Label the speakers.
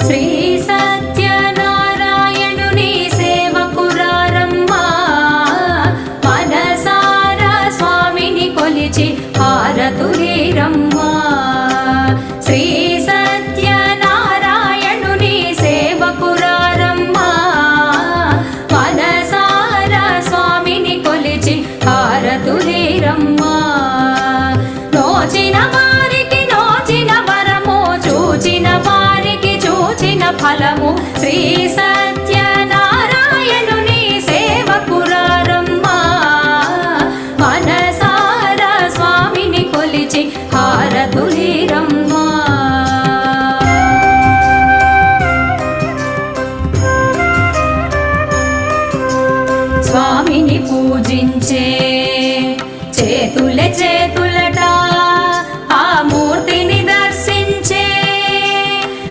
Speaker 1: శ్రీ సత్యనారాయణుని సేవకురారమ్మా మనసారా స్వామిని కొలిచి హారతులీరమ్మా శ్రీ సత్యనారాయణుని సేవకురారమ్మా మనసారా స్వామిని కొలిచి హారతులీరమ్మా నోచిన వారికి నోచిన వరము చూచిన వారికి చూచిన ఫలము శ్రీ సత్యనారాయణుని సేవకురారమ్మా మనసారా స్వామిని కొలిచి హారతులీరమ్మా స్వామిని పూజించే